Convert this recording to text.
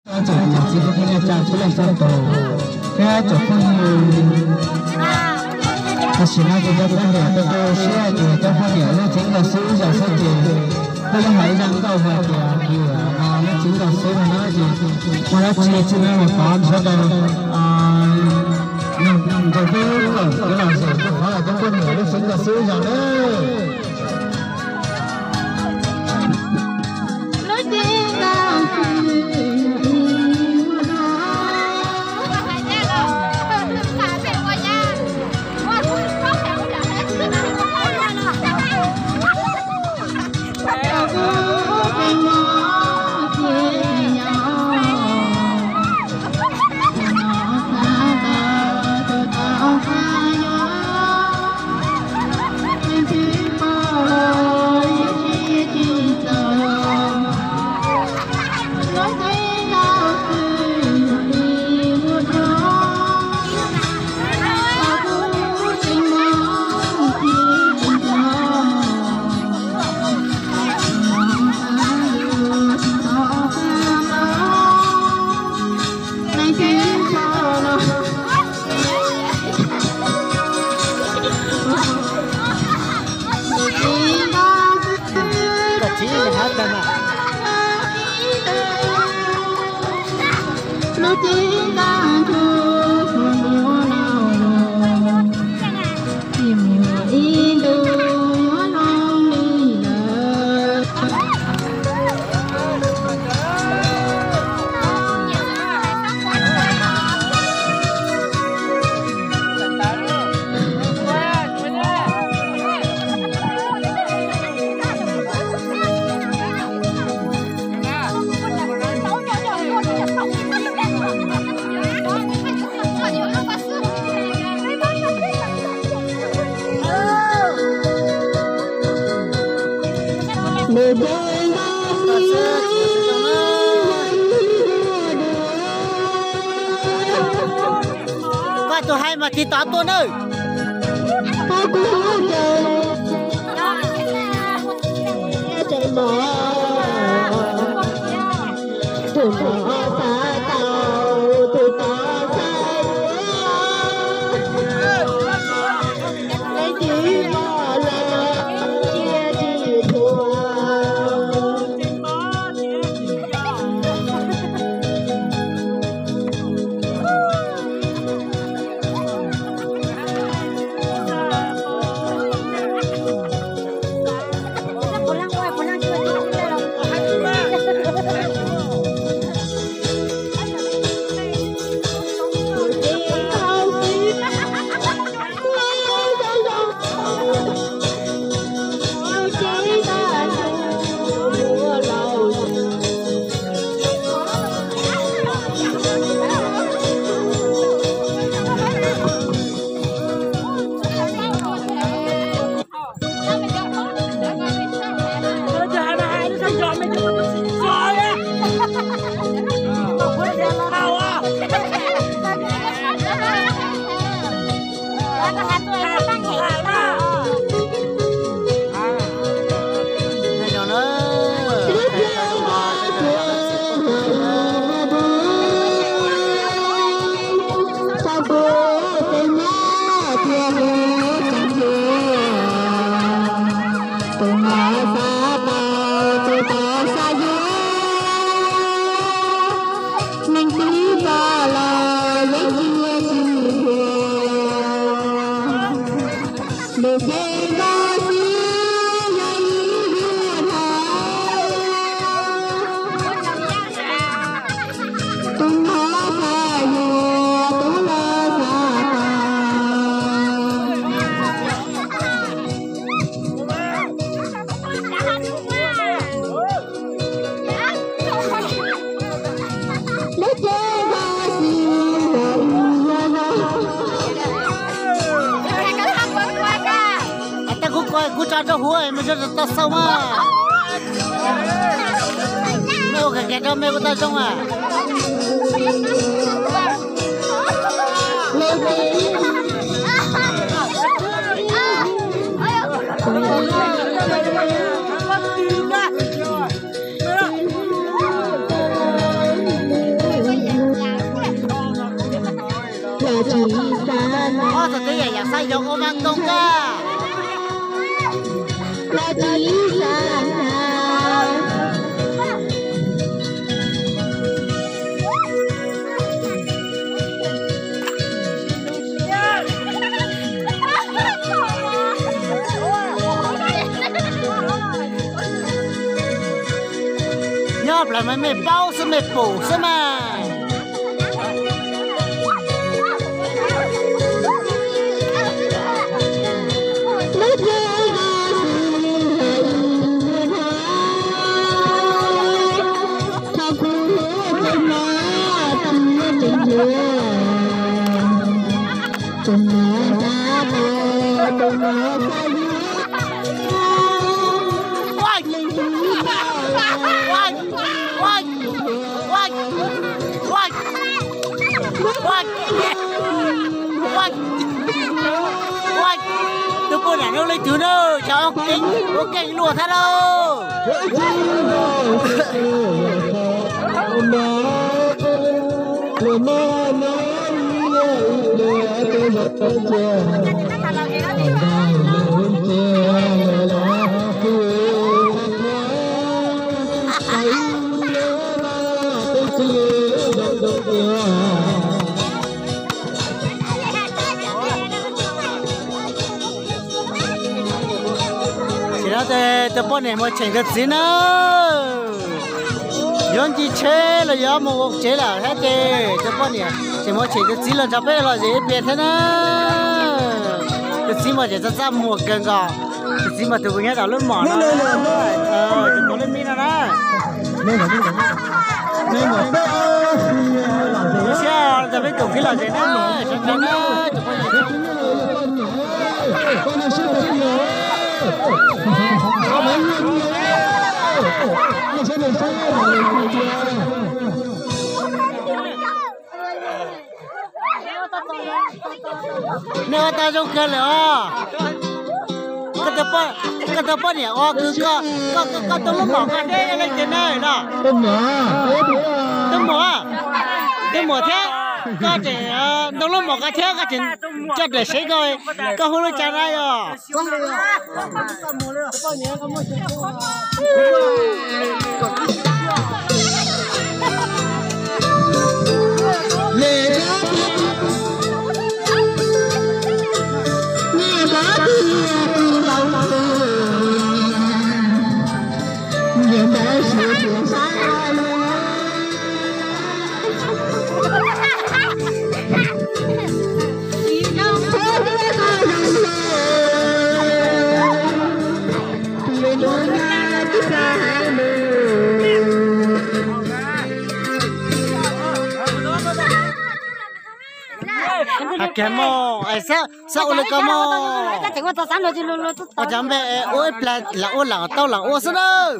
这几个天天站出来走走，这做朋友，他现在就在朋友都都需要的，在朋友那整个手上手的，后来还让到回的啊，那整个手上那就，我那姐姐那我发出的能就都了，给老师就发了，在朋友那整个手上嘞。Tôi hay mà thì tao tôi ơi. Tôi cũng không chơi. Chạy bỏ. Tôi bỏ xa tàu, tôi bỏ xa lấy chỉ bỏ là chia chỉ thua. Cú cho cho hùa mà cho tao sâu mà mèo cái đó mèo của tao xong à ô thật thế vậy sai dòng ô mang công ca nhớ là mấy bao sẽ mấy bổ sẽ mà tôi cô đã đâu lấy thứ đâu cháu kinh lùa thật đâu tôi bọn này mới chỉnh cái gì nữa, yon chỉ chế là yon một chế là hết chế, tôi bọn này chỉ mới chỉnh cái gì là cho bé là gì biết thế nữa, cái gì mà để cho ra một gần cả, cái gì mà tôi vừa nghe đã lớn mỏ nó, chỉ có lên mi nào đó, sao giờ biết tổng cái là gì nữa, cho nên nếu ta dùng cái nữa, cái tập này, cứ có tôi lúc bỏ cái đấy lên trên này nè, tôi mua thế, có thể tôi lúc bỏ cái thế, cái chuyện cho để xí coi, có hôm nay trả lại rồi. cái mò, sao lại cái mò? Ở trong bé, ôi là tao là ô sao đâu?